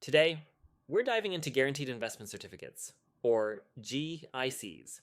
Today, we're diving into guaranteed investment certificates, or GICs.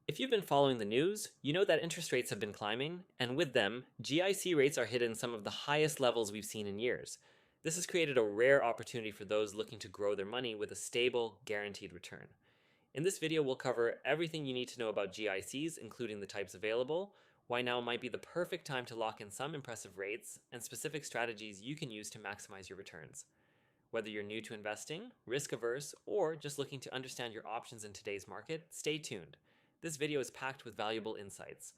If you've been following the news, you know that interest rates have been climbing, and with them, GIC rates are hitting some of the highest levels we've seen in years. This has created a rare opportunity for those looking to grow their money with a stable, guaranteed return. In this video, we'll cover everything you need to know about GICs, including the types available, why now might be the perfect time to lock in some impressive rates, and specific strategies you can use to maximize your returns. Whether you're new to investing, risk averse, or just looking to understand your options in today's market, stay tuned. This video is packed with valuable insights.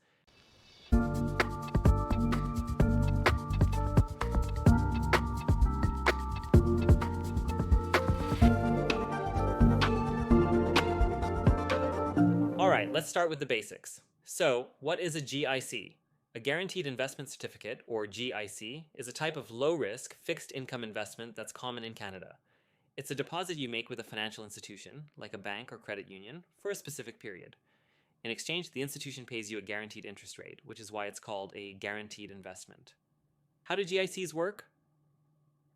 Alright, let's start with the basics. So, what is a GIC? A Guaranteed Investment Certificate, or GIC, is a type of low-risk, fixed-income investment that's common in Canada. It's a deposit you make with a financial institution, like a bank or credit union, for a specific period. In exchange, the institution pays you a guaranteed interest rate, which is why it's called a guaranteed investment. How do GICs work?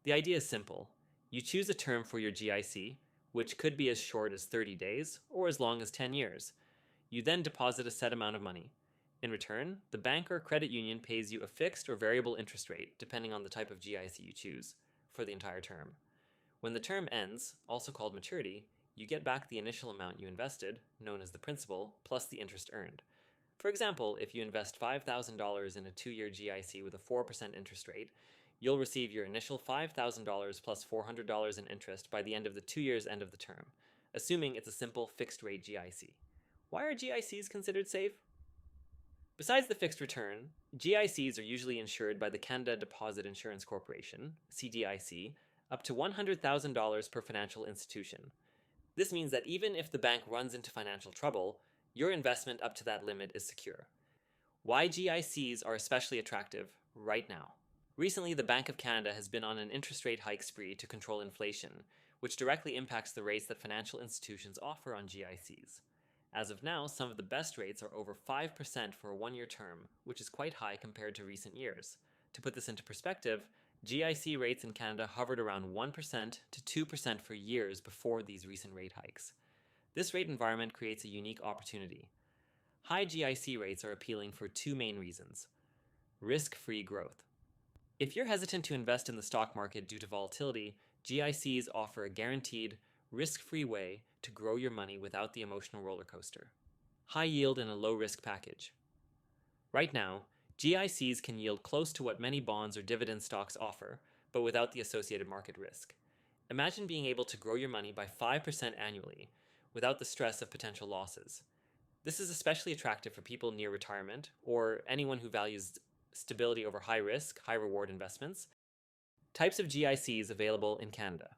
The idea is simple. You choose a term for your GIC, which could be as short as 30 days or as long as 10 years. You then deposit a set amount of money. In return, the bank or credit union pays you a fixed or variable interest rate, depending on the type of GIC you choose, for the entire term. When the term ends, also called maturity, you get back the initial amount you invested, known as the principal, plus the interest earned. For example, if you invest $5,000 in a 2-year GIC with a 4% interest rate, you'll receive your initial $5,000 plus $400 in interest by the end of the 2 years end of the term, assuming it's a simple fixed-rate GIC. Why are GICs considered safe? Besides the fixed return, GICs are usually insured by the Canada Deposit Insurance Corporation, CDIC, up to $100,000 per financial institution. This means that even if the bank runs into financial trouble, your investment up to that limit is secure. Why GICs are especially attractive right now. Recently, the Bank of Canada has been on an interest rate hike spree to control inflation, which directly impacts the rates that financial institutions offer on GICs. As of now, some of the best rates are over 5% for a 1-year term, which is quite high compared to recent years. To put this into perspective, GIC rates in Canada hovered around 1% to 2% for years before these recent rate hikes. This rate environment creates a unique opportunity. High GIC rates are appealing for two main reasons. Risk-free growth. If you're hesitant to invest in the stock market due to volatility, GICs offer a guaranteed, risk-free way to grow your money without the emotional roller coaster. High yield in a low-risk package. Right now, GICs can yield close to what many bonds or dividend stocks offer, but without the associated market risk. Imagine being able to grow your money by 5% annually, without the stress of potential losses. This is especially attractive for people near retirement, or anyone who values stability over high-risk, high-reward investments. Types of GICs available in Canada.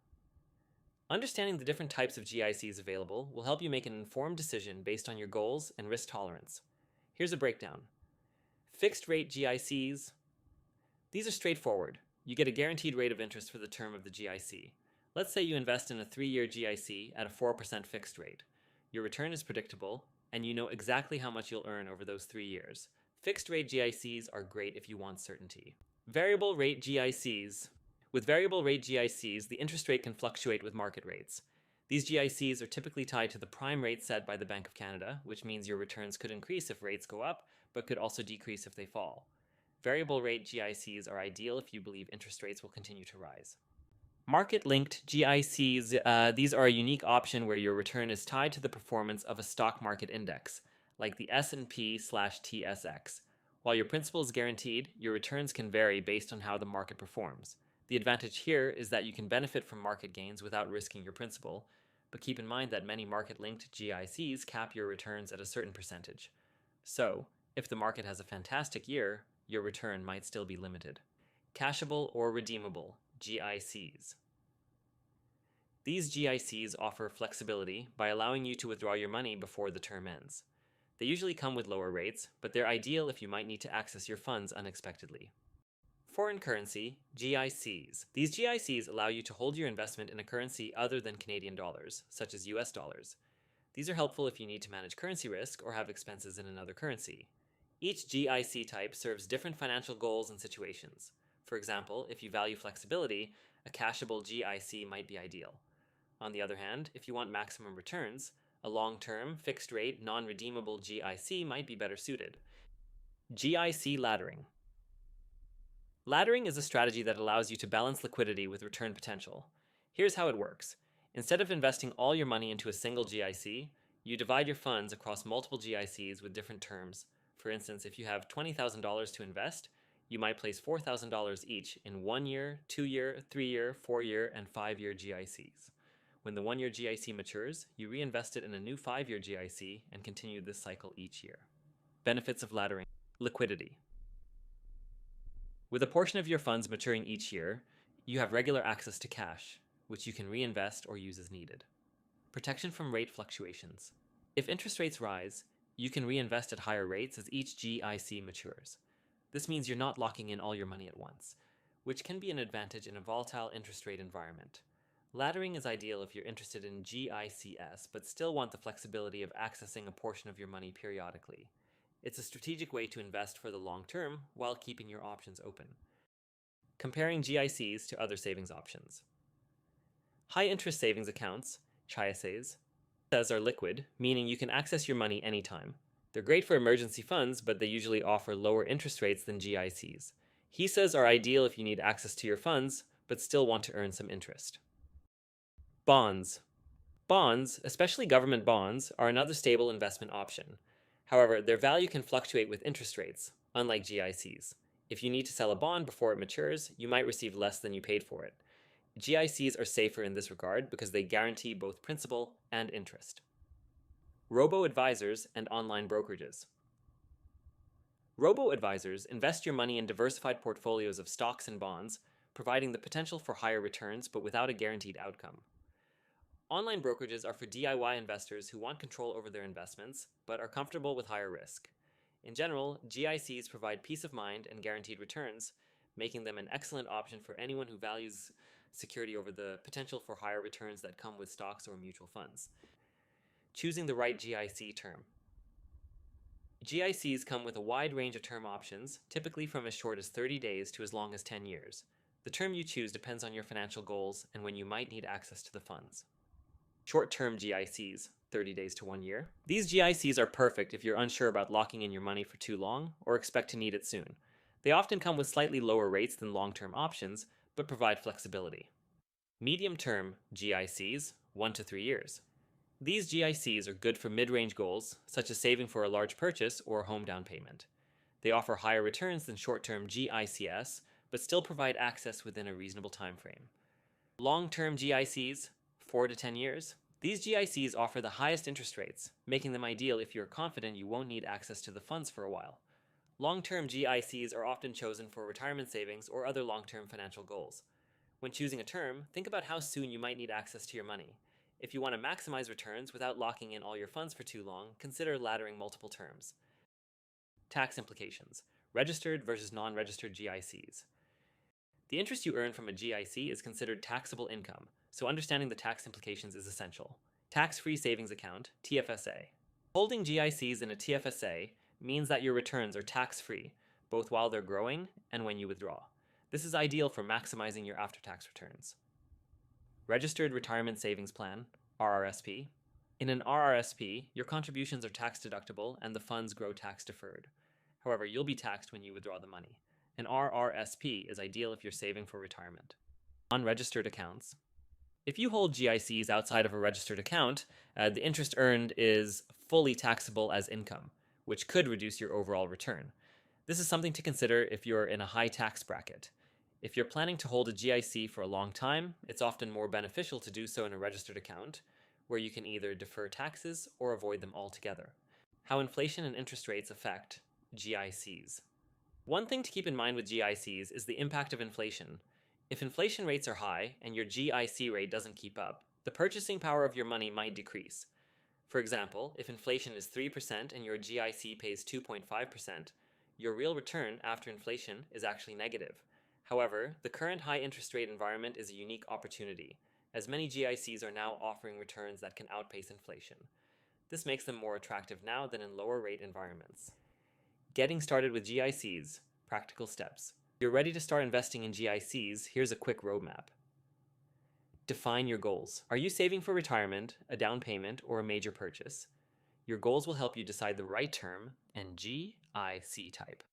Understanding the different types of GICs available will help you make an informed decision based on your goals and risk tolerance. Here's a breakdown. Fixed-rate GICs. These are straightforward. You get a guaranteed rate of interest for the term of the GIC. Let's say you invest in a 3-year GIC at a 4% fixed rate. Your return is predictable, and you know exactly how much you'll earn over those 3 years. Fixed-rate GICs are great if you want certainty. Variable rate GICs. With variable rate GICs, the interest rate can fluctuate with market rates. These GICs are typically tied to the prime rate set by the Bank of Canada, which means your returns could increase if rates go up, but could also decrease if they fall. Variable rate GICs are ideal if you believe interest rates will continue to rise. Market-linked GICs, these are a unique option where your return is tied to the performance of a stock market index, like the S&P/TSX. While your principal is guaranteed, your returns can vary based on how the market performs. The advantage here is that you can benefit from market gains without risking your principal, but keep in mind that many market-linked GICs cap your returns at a certain percentage. So, if the market has a fantastic year, your return might still be limited. Cashable or redeemable GICs. These GICs offer flexibility by allowing you to withdraw your money before the term ends. They usually come with lower rates, but they're ideal if you might need to access your funds unexpectedly. Foreign currency, GICs. These GICs allow you to hold your investment in a currency other than Canadian dollars, such as US dollars. These are helpful if you need to manage currency risk or have expenses in another currency. Each GIC type serves different financial goals and situations. For example, if you value flexibility, a cashable GIC might be ideal. On the other hand, if you want maximum returns, a long-term, fixed-rate, non-redeemable GIC might be better suited. GIC Laddering. Laddering is a strategy that allows you to balance liquidity with return potential. Here's how it works. Instead of investing all your money into a single GIC, you divide your funds across multiple GICs with different terms. For instance, if you have $20,000 to invest, you might place $4,000 each in 1 year, 2 year, 3 year, 4 year, and 5 year GICs. When the 1 year GIC matures, you reinvest it in a new 5 year GIC and continue this cycle each year. Benefits of laddering. Liquidity. With a portion of your funds maturing each year, you have regular access to cash, which you can reinvest or use as needed. Protection from rate fluctuations. If interest rates rise, you can reinvest at higher rates as each GIC matures. This means you're not locking in all your money at once, which can be an advantage in a volatile interest rate environment. Laddering is ideal if you're interested in GICs but still want the flexibility of accessing a portion of your money periodically. It's a strategic way to invest for the long term while keeping your options open. Comparing GICs to other savings options. High-interest savings accounts, GICs, are liquid, meaning you can access your money anytime. They're great for emergency funds, but they usually offer lower interest rates than GICs. HISAs are ideal if you need access to your funds, but still want to earn some interest. Bonds. Bonds, especially government bonds, are another stable investment option. However, their value can fluctuate with interest rates, unlike GICs. If you need to sell a bond before it matures, you might receive less than you paid for it. GICs are safer in this regard because they guarantee both principal and interest. Robo-advisors and online brokerages. Robo-advisors invest your money in diversified portfolios of stocks and bonds, providing the potential for higher returns but without a guaranteed outcome. Online brokerages are for DIY investors who want control over their investments but are comfortable with higher risk. In general, GICs provide peace of mind and guaranteed returns, making them an excellent option for anyone who values security over the potential for higher returns that come with stocks or mutual funds. Choosing the right GIC term. GICs come with a wide range of term options, typically from as short as 30 days to as long as 10 years. The term you choose depends on your financial goals and when you might need access to the funds. Short-term GICs, 30 days to 1 year. These GICs are perfect if you're unsure about locking in your money for too long or expect to need it soon. They often come with slightly lower rates than long-term options, but provide flexibility. Medium-term GICs, 1 to 3 years. These GICs are good for mid-range goals, such as saving for a large purchase or a home down payment. They offer higher returns than short-term GICs, but still provide access within a reasonable time frame. Long-term GICs, 4 to 10 years. These GICs offer the highest interest rates, making them ideal if you're confident you won't need access to the funds for a while. Long-term GICs are often chosen for retirement savings or other long-term financial goals. When choosing a term, think about how soon you might need access to your money. If you want to maximize returns without locking in all your funds for too long, consider laddering multiple terms. Tax implications. Registered versus non-registered GICs. The interest you earn from a GIC is considered taxable income, so understanding the tax implications is essential. Tax-free savings account, TFSA. Holding GICs in a TFSA means that your returns are tax-free, both while they're growing and when you withdraw. This is ideal for maximizing your after-tax returns. Registered Retirement Savings Plan, RRSP. In an RRSP, your contributions are tax-deductible and the funds grow tax-deferred. However, you'll be taxed when you withdraw the money. An RRSP is ideal if you're saving for retirement. Non-registered accounts. If you hold GICs outside of a registered account, the interest earned is fully taxable as income, which could reduce your overall return. This is something to consider if you're in a high tax bracket. If you're planning to hold a GIC for a long time, it's often more beneficial to do so in a registered account, where you can either defer taxes or avoid them altogether. How inflation and interest rates affect GICs. One thing to keep in mind with GICs is the impact of inflation. If inflation rates are high and your GIC rate doesn't keep up, the purchasing power of your money might decrease. For example, if inflation is 3% and your GIC pays 2.5%, your real return after inflation is actually negative. However, the current high interest rate environment is a unique opportunity, as many GICs are now offering returns that can outpace inflation. This makes them more attractive now than in lower rate environments. Getting started with GICs, practical steps. If you're ready to start investing in GICs, here's a quick roadmap. Define your goals. Are you saving for retirement, a down payment, or a major purchase? Your goals will help you decide the right term and GIC type.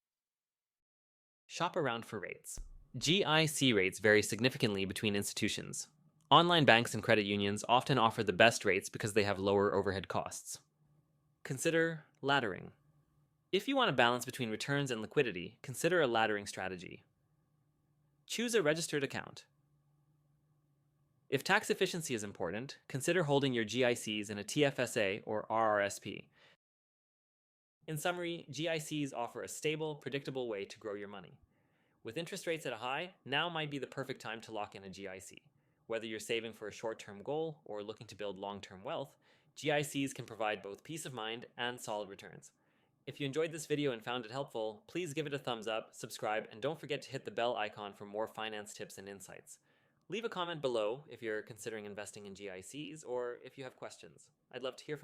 Shop around for rates. GIC rates vary significantly between institutions. Online banks and credit unions often offer the best rates because they have lower overhead costs. Consider laddering. If you want a balance between returns and liquidity, consider a laddering strategy. Choose a registered account. If tax efficiency is important, consider holding your GICs in a TFSA or RRSP. In summary, GICs offer a stable, predictable way to grow your money. With interest rates at a high, now might be the perfect time to lock in a GIC. Whether you're saving for a short-term goal or looking to build long-term wealth, GICs can provide both peace of mind and solid returns. If you enjoyed this video and found it helpful, please give it a thumbs up, subscribe, and don't forget to hit the bell icon for more finance tips and insights. Leave a comment below if you're considering investing in GICs or if you have questions. I'd love to hear from you.